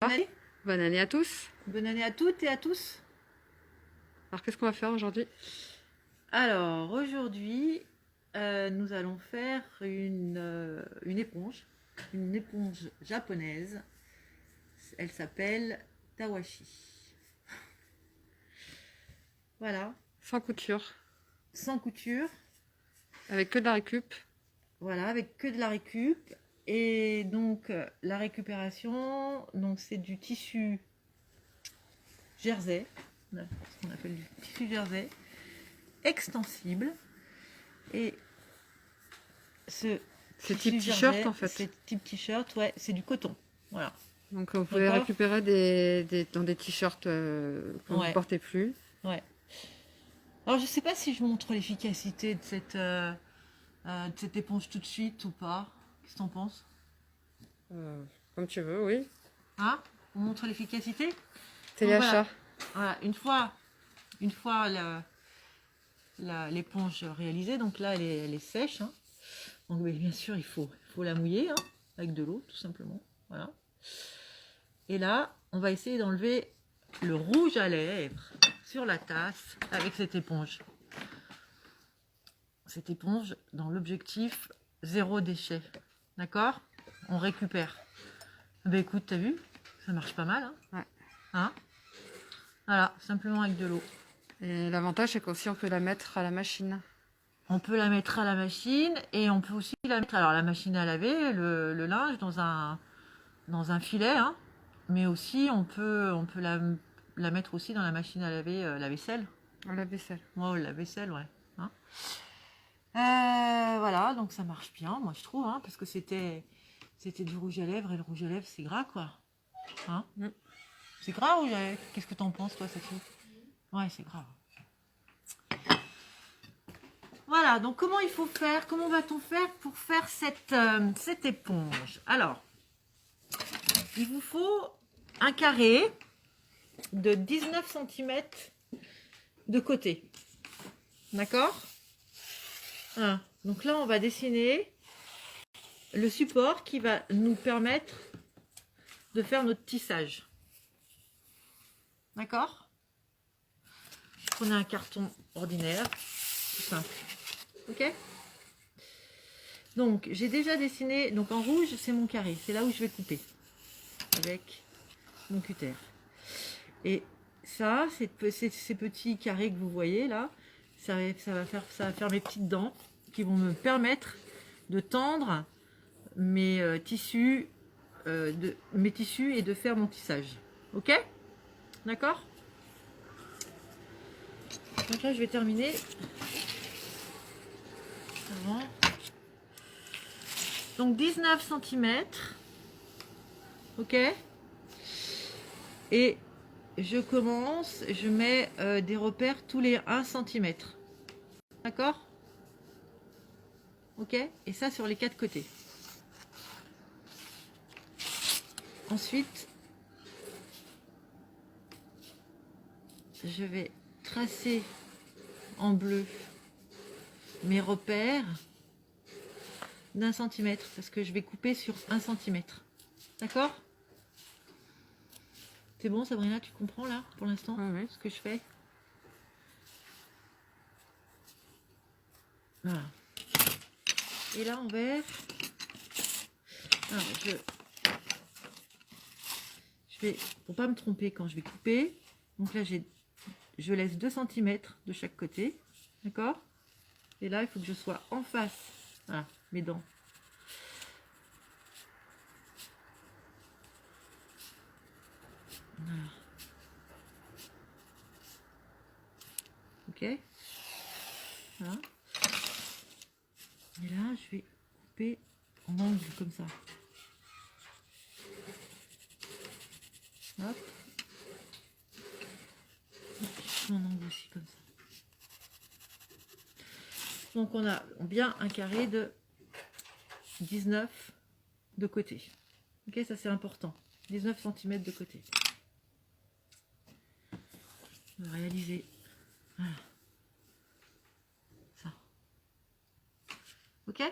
Bonne année. Bonne année à tous. Bonne année à toutes et à tous. Alors qu'est-ce qu'on va faire aujourd'hui? Alors aujourd'hui, nous allons faire une éponge japonaise. Elle s'appelle Tawashi. Voilà, Sans couture, sans couture. avec que de la récup. Voilà, avec que de la récup. Et donc la récupération, donc c'est du tissu jersey, ce qu'on appelle du tissu jersey extensible. Et ce type tissu t-shirt jersey, en fait. ce type t-shirt, ouais, c'est du coton. Voilà. Donc vous pouvez D'accord. récupérer dans des t-shirts que vous Ouais. ne portez plus. Ouais. Alors je sais pas si je montre l'efficacité de cette éponge tout de suite ou pas. Qu'est-ce que t'en penses? Comme tu veux, oui. Hein? On montre l'efficacité? Téléachat. Voilà. Une fois l'éponge réalisée, donc là elle est sèche. Hein. Donc bien sûr il faut la mouiller hein, avec de l'eau tout simplement. Voilà. Et là on va essayer d'enlever le rouge à lèvres sur la tasse avec cette éponge. Cette éponge dans l'objectif zéro déchet. D'accord? On récupère. Ben écoute, t'as vu? Ça marche pas mal. Hein? Ouais. Hein? Voilà, simplement avec de l'eau. Et l'avantage, c'est qu'aussi on peut la mettre à la machine. On peut la mettre à la machine et on peut aussi la mettre, alors la machine à laver, le linge dans un filet, hein, mais aussi on peut la mettre aussi dans la machine à laver la vaisselle. À la vaisselle. Oh, la vaisselle, ouais. Hein. Voilà, donc ça marche bien, moi je trouve, hein, parce que c'était du rouge à lèvres et le rouge à lèvres c'est gras quoi. Hein. C'est gras rouge à lèvres. Qu'est-ce que t'en penses toi, Sophie? Ouais, c'est grave. Voilà, donc comment il faut faire? Comment va-t-on faire pour faire cette éponge? Alors, il vous faut un carré de 19 cm de côté. D'accord? Donc là, on va dessiner le support qui va nous permettre de faire notre tissage. D'accord? Prenez un carton ordinaire, tout simple. Ok? Donc j'ai déjà dessiné, donc en rouge c'est mon carré, c'est là où je vais couper avec mon cutter. Et ça, ces petits carrés que vous voyez là, ça va faire mes petites dents qui vont me permettre de tendre mes tissus et de faire mon tissage. Ok? D'accord? Donc là je vais terminer. Avant. Donc 19 cm. Ok. Et je commence, je mets des repères tous les 1 cm. D'accord? Ok. Et ça sur les 4 côtés. Ensuite, je vais tracer en bleu mes repères d'1 cm parce que je vais couper sur 1 cm. D'accord? C'est bon, Sabrina, tu comprends là pour l'instant Oui. ce que je fais? Voilà. Et là, envers, alors je vais, pour pas me tromper quand je vais couper, donc là je laisse 2 cm de chaque côté, d'accord? Et là, il faut que je sois en face, voilà, mes dents. Voilà. Ok? Voilà. Et là, je vais couper en angle comme ça. Hop. Je fais en angle aussi comme ça. Donc on a bien un carré de 19 de côté. Ok, ça c'est important. 19 cm de côté. On va réaliser. Voilà. Ça. Ok?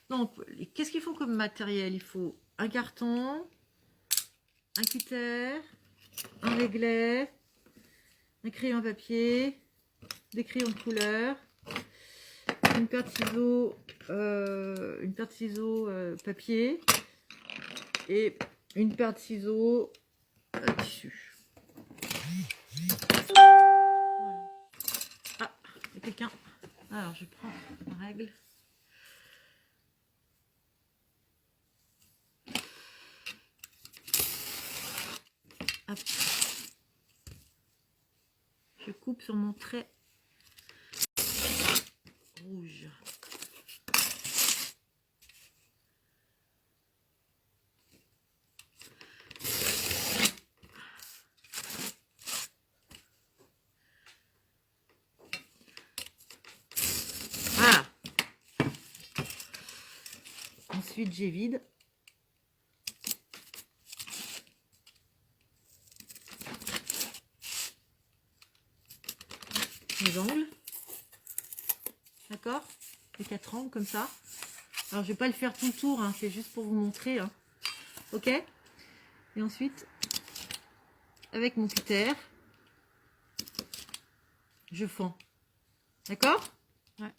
Donc, qu'est-ce qu'il faut comme matériel? Il faut un carton, un cutter, un réglet, un crayon à papier, des crayons de couleur, une paire de ciseaux, papier et une paire de ciseaux tissu. Voilà. Ah, il y a quelqu'un. Alors je prends ma règle. Hop. Je coupe sur mon trait rouge. Voilà. Ensuite, j'évide. Les angles. D'accord? Les 4 angles comme ça. Alors, je vais pas le faire tout le tour, hein, c'est juste pour vous montrer. Hein. Ok? Et ensuite, avec mon cutter, je fends. D'accord? Ouais.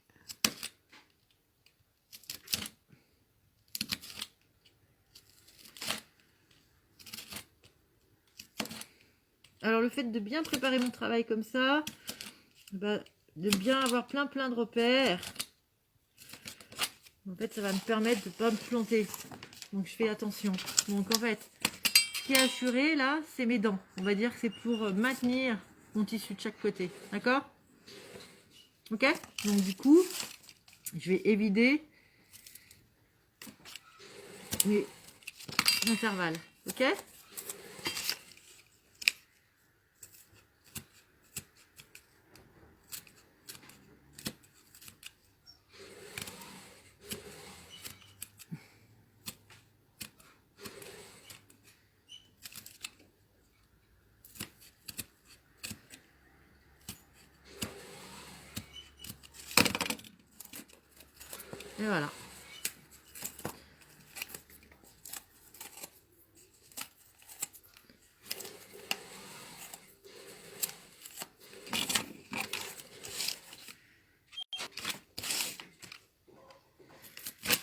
Alors, le fait de bien préparer mon travail comme ça, bah, de bien avoir plein de repères, en fait, ça va me permettre de ne pas me planter. Donc, je fais attention. Donc, en fait, ce qui est assuré, là, c'est mes dents. On va dire que c'est pour maintenir mon tissu de chaque côté. D'accord? Ok? Donc, du coup, je vais évider mes intervalles. Ok? Et voilà.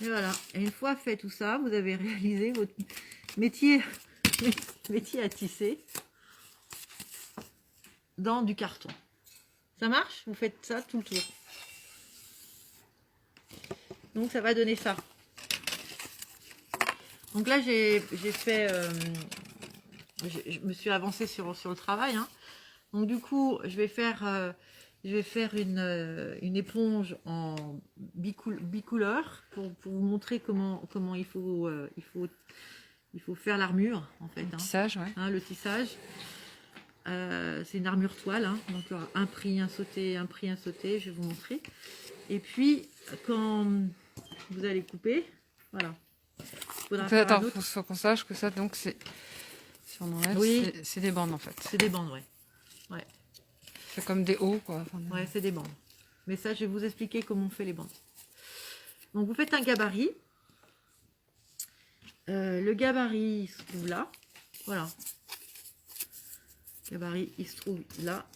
Et voilà. Et une fois fait tout ça, vous avez réalisé votre métier, métier à tisser dans du carton. Ça marche? Vous faites ça tout le tour. Donc ça va donner ça. Donc là j'ai fait, je me suis avancée sur le travail. Hein. Donc du coup je vais faire une éponge en bicouleur pour vous montrer comment il faut faire l'armure en fait. Le tissage, ouais. Hein, le tissage. C'est une armure toile. Hein. Donc il y aura un pris, un sauté, un pris, un sauté. Je vais vous montrer. Et puis quand vous allez couper, voilà. Donc, attends, il faut qu'on sache que ça, donc c'est, si on enlève, oui, c'est des bandes en fait. C'est des bandes, ouais. C'est comme des hauts, quoi. Enfin, ouais, c'est des bandes. Mais ça, je vais vous expliquer comment on fait les bandes. Donc, vous faites un gabarit. Le gabarit, il se trouve là. Voilà. Le gabarit, il se trouve là.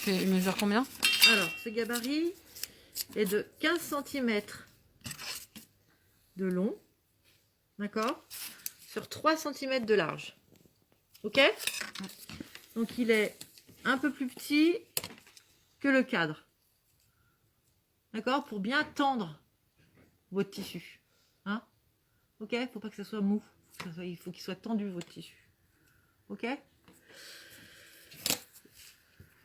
Il mesure combien? Alors, ce gabarit est de 15 cm de long. D'accord? Sur 3 cm de large. Ok? Donc, il est un peu plus petit que le cadre. D'accord? Pour bien tendre votre tissu. Hein? Ok? Faut pas que ça soit mou. Il faut qu'il soit tendu, votre tissu. Ok?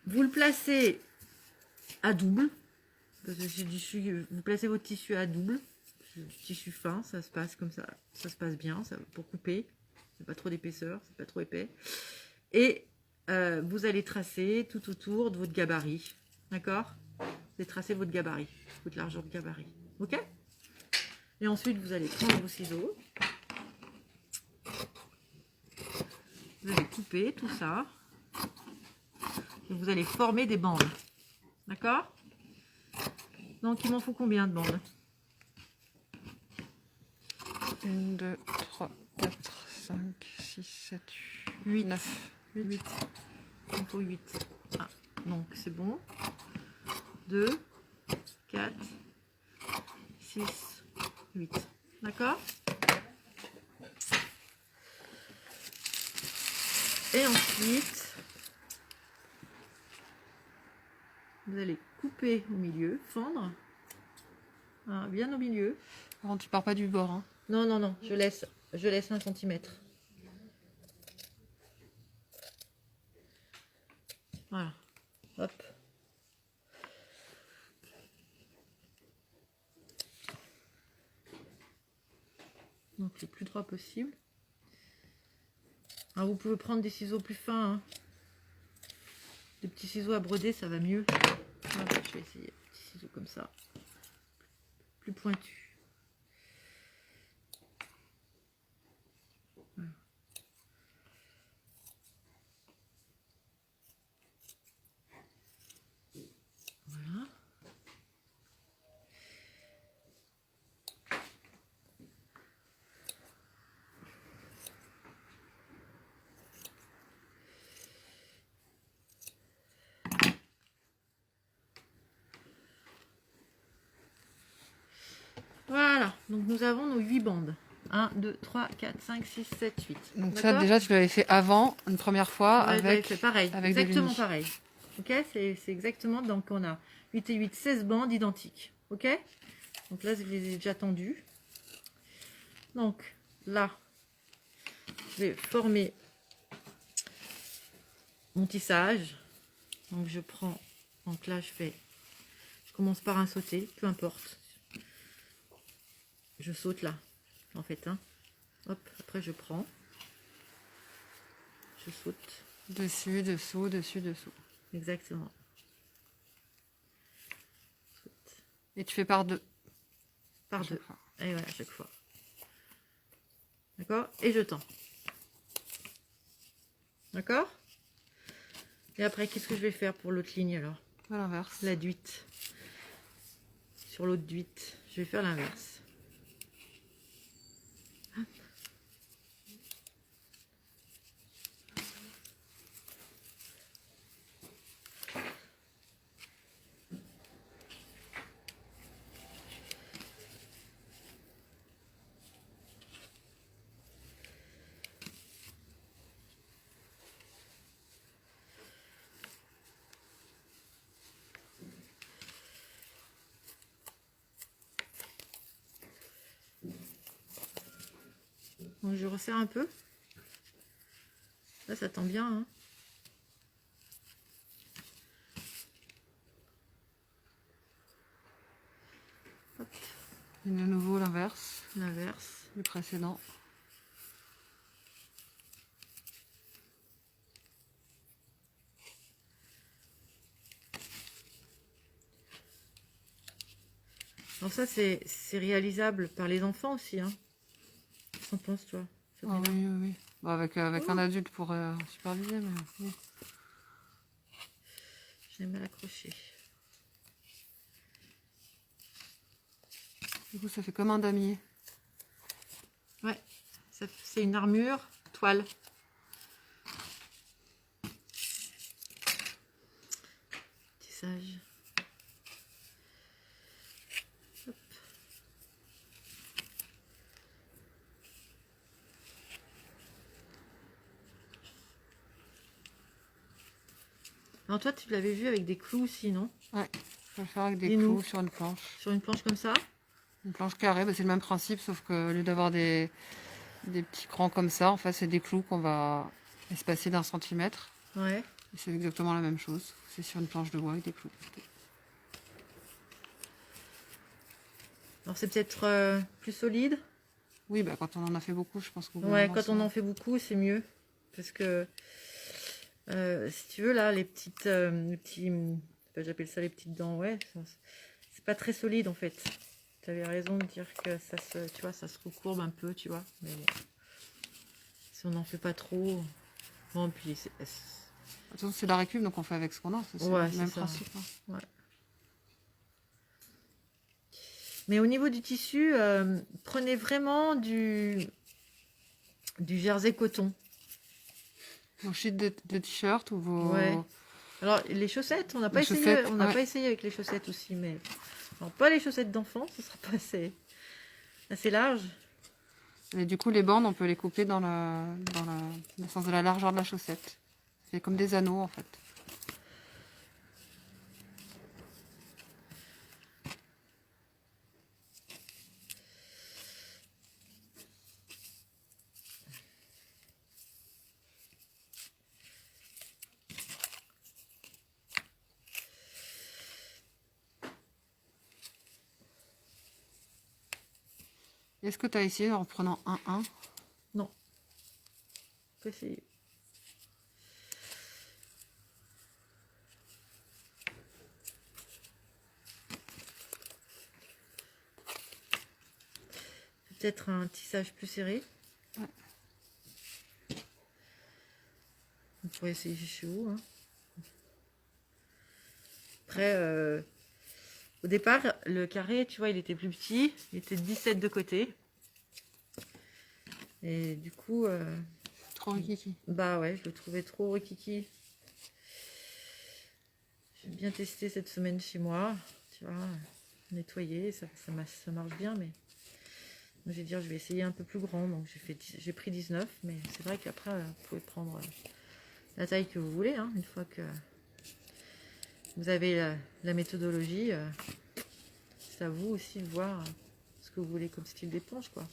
Vous le placez à double. Parce que vous placez votre tissu à double. Tissu fin, ça se passe comme ça. Ça se passe bien pour couper. C'est pas trop d'épaisseur, c'est pas trop épais. Et vous allez tracer tout autour de votre gabarit. D'accord? Vous allez tracer votre gabarit, votre largeur de gabarit. Ok? Et ensuite, vous allez prendre vos ciseaux. Vous allez couper tout ça. Et vous allez former des bandes. D'accord? Donc, il m'en faut combien de bandes? 1, 2, 3, 4, 5, 6, 7, 8. 9. 8. Il faut 8. Ah, donc c'est bon. 2, 4, 6, 8. D'accord? Et ensuite, vous allez couper au milieu, fendre. Ah, bien au milieu. Par contre, tu pars pas du bord. Hein. Non, non, non, je laisse 1 centimètre. Voilà. Hop. Donc le plus droit possible. Alors, vous pouvez prendre des ciseaux plus fins. Hein. Des petits ciseaux à broder, ça va mieux. Voilà, je vais essayer. Des petits ciseaux comme ça. Plus pointus. Voilà. Voilà. Voilà, donc nous avons nos 8 bandes. 1, 2, 3, 4, 5, 6, 7, 8. Donc ça, déjà, tu l'avais fait avant, une première fois, Ouais, avec, fait pareil, avec exactement des pareil. Ok, c'est exactement, donc on a 8 et 8, 16 bandes identiques. Ok, donc là, je les ai déjà tendues. Donc là, je vais former mon tissage. Donc je prends, donc là, je commence par un sauté, peu importe. Je saute là, en fait. Hein. Hop, après je prends. Je saute. dessus, dessous, dessus, dessous. Exactement. Saute. Et tu fais par deux. Par deux. Et voilà, à chaque fois. D'accord? Et je tends. D'accord? Et après, qu'est-ce que je vais faire pour l'autre ligne alors? À l'inverse. La duite. Sur l'autre duite, je vais faire l'inverse. Donc je resserre un peu. Là, ça tend bien. Hein. Hop. Et de nouveau l'inverse. L'inverse. Du précédent. Alors ça, c'est réalisable par les enfants aussi. Hein. Qu'est-ce que t'en penses, toi? Ah oui, oui, oui. Bon, avec un adulte pour superviser, mais oui. J'ai mal accroché. Du coup, ça fait comme un damier. Ouais, c'est une armure toile. Tissage. Hop. Alors toi, tu l'avais vu avec des clous aussi, non? Ouais, je vais le faire avec des clous sur une planche. Sur une planche comme ça? Une planche carrée, bah, c'est le même principe, sauf que au lieu d'avoir des petits crans comme ça, en fait, c'est des clous qu'on va espacer d'1 centimètre. Ouais. Et c'est exactement la même chose. C'est sur une planche de bois avec des clous. Alors c'est peut-être plus solide? Oui, bah, quand on en a fait beaucoup, je pense qu'on Ouais, quand on en fait beaucoup, c'est mieux. Parce que, si tu veux, là, les petits, j'appelle ça les petites dents, ouais, c'est pas très solide en fait. Tu avais raison de dire que ça se, tu vois, ça se recourbe un peu, tu vois. Mais bon, si on n'en fait pas trop, bon, puis c'est de la récup, donc on fait avec ce qu'on a. C'est ouais, le même ça. principe. Hein. Ouais. Mais au niveau du tissu, prenez vraiment du jersey coton. Vos sheets de t-shirt ou vos... Ouais. Alors, les chaussettes, on n'a pas Les essayé, chaussettes, on n'a ouais. pas essayé avec les chaussettes aussi, mais... Alors, pas les chaussettes d'enfant, ce sera pas assez large. Et du coup, les bandes, on peut les couper dans le sens de la largeur de la chaussette. C'est comme des anneaux, en fait. Est-ce que tu as essayé en prenant un? Non. On peut essayer. Peut-être un tissage plus serré. Ouais. On pourrait essayer chez vous. Hein. Après, au départ, le carré, tu vois, il était plus petit. Il était de 17 de côté. Et du coup, Trop rikiki. bah ouais, je le trouvais trop rikiki. J'ai bien testé cette semaine chez moi. Tu vois, nettoyer, ça marche bien, mais j'ai dit, je vais essayer un peu plus grand. Donc j'ai pris 19, mais c'est vrai qu'après, vous pouvez prendre la taille que vous voulez. Hein, une fois que vous avez la méthodologie, c'est à vous aussi de voir ce que vous voulez comme style d'éponge, quoi.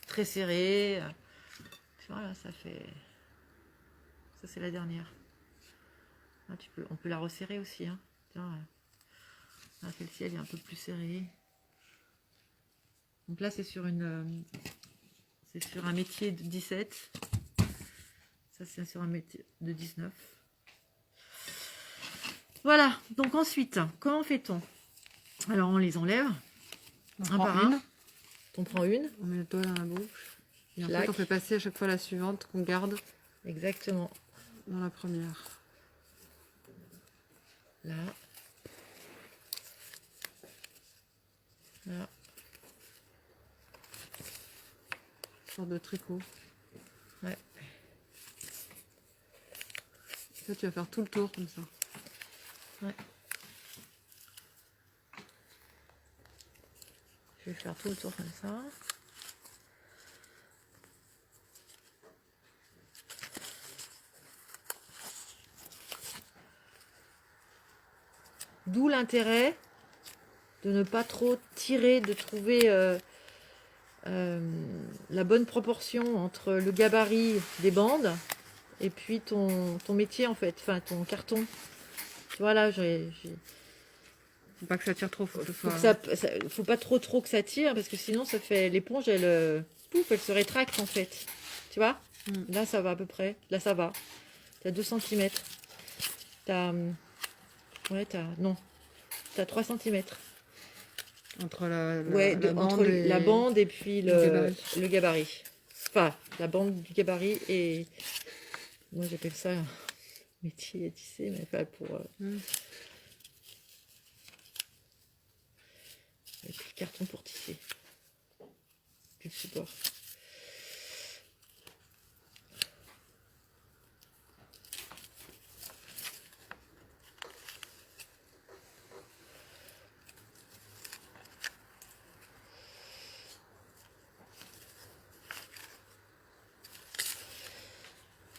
Très serré. Voilà, ça fait... Ça, c'est la dernière. Ah, on peut la resserrer aussi. Hein. Tiens, celle-ci, elle est un peu plus serrée. Donc là, c'est sur un métier de 17. Ça, c'est sur un métier de 19. Voilà. Donc ensuite, comment fait-on? Alors, on les enlève. On Un prend par un. On prend une. On met le doigt dans la bouche. Et Clac. ensuite, on fait passer à chaque fois la suivante qu'on garde Exactement. dans la première. Là. Là. Sorte de tricot. Ouais. Ça, tu vas faire tout le tour comme ça. Ouais. Je vais faire tout le tour comme ça. D'où l'intérêt de ne pas trop tirer, de trouver la bonne proportion entre le gabarit des bandes et puis ton métier en fait, enfin ton carton. Tu vois là, Faut pas que ça tire trop. Faut faut pas trop que ça tire parce que sinon ça fait l'éponge, pouf, elle se rétracte en fait. Tu vois? Là ça va à peu près. Là ça va. T'as 2 cm. T'as 3 cm. Entre la entre la bande et puis le gabarit. Enfin, la bande du gabarit et... Moi j'appelle ça un métier à tisser, mais pas pour... Et puis le carton pour tisser. Puis le support.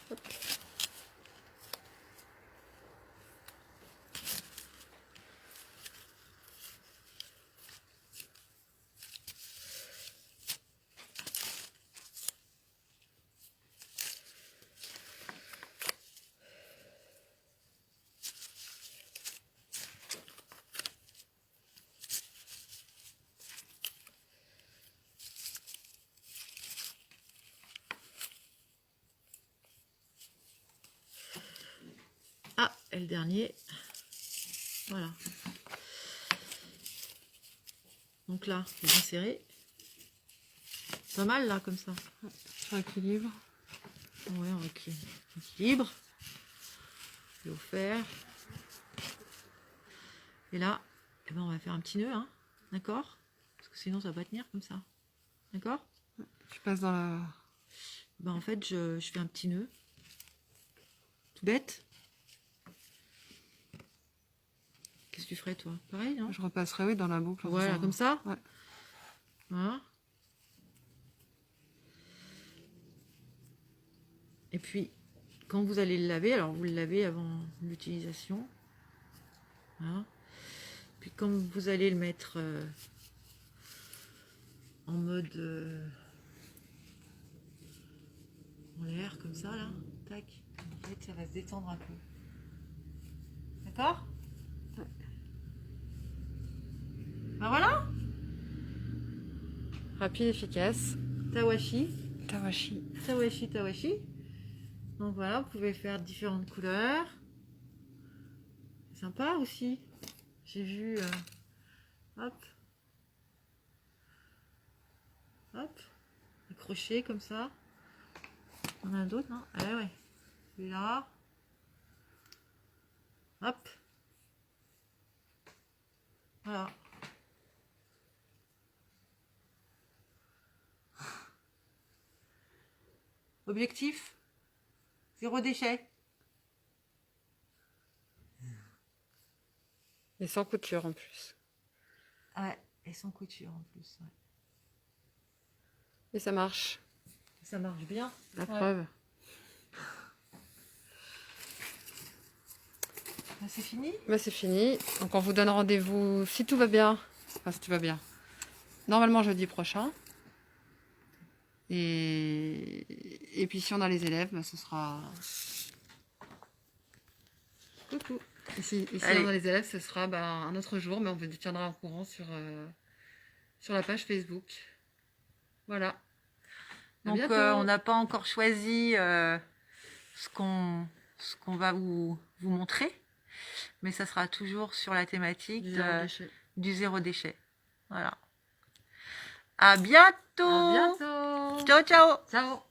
Hop. Ah, et le dernier. Voilà. Donc là, c'est bien serré. Pas mal là, comme ça. sur équilibre. Ouais, on équilibre. je l'ai offert. Et là, eh ben, on va faire un petit nœud, hein, d'accord? Parce que sinon, ça va pas tenir comme ça. D'accord? Je passe dans la... Ben, en fait, je fais un petit nœud. Tout bête. Qu'est-ce que tu ferais, toi? Pareil, non? Je repasserai, oui, dans la boucle. en Voilà, faisant- comme ça. Ouais. Voilà. Et puis, quand vous allez le laver, alors vous le lavez avant l'utilisation. Voilà. Puis quand vous allez le mettre en mode en l'air, comme ça, là, tac, en fait, ça va se détendre un peu. D'accord? Ouais. Ben voilà, Rapide, efficace. tawashi. Tawashi. Tawashi, tawashi. Donc voilà, vous pouvez faire différentes couleurs. C'est sympa aussi. J'ai vu. Hop. Hop. Accroché comme ça. On en a d'autres, non? Ah ouais. Celui-là. Hop. Voilà. Objectif, 0 déchet. Et sans couture en plus. Ouais, et sans couture en plus. Ouais. Et ça marche. Ça marche bien. La Ouais. preuve. Bah, c'est fini. Bah, c'est fini. Donc on vous donne rendez-vous si tout va bien. Enfin, si tout va bien. Normalement jeudi prochain. Et puis si on a les élèves, bah, ce sera... Coucou. Et si Allez. on a les élèves, ce sera bah, un autre jour, mais on vous tiendra au courant sur la page Facebook. Voilà. À Donc bientôt. on n'a pas encore choisi ce qu'on va vous montrer, mais ça sera toujours sur la thématique du zéro déchet. Voilà. À bientôt. À bientôt. Ciao, ciao. Ciao.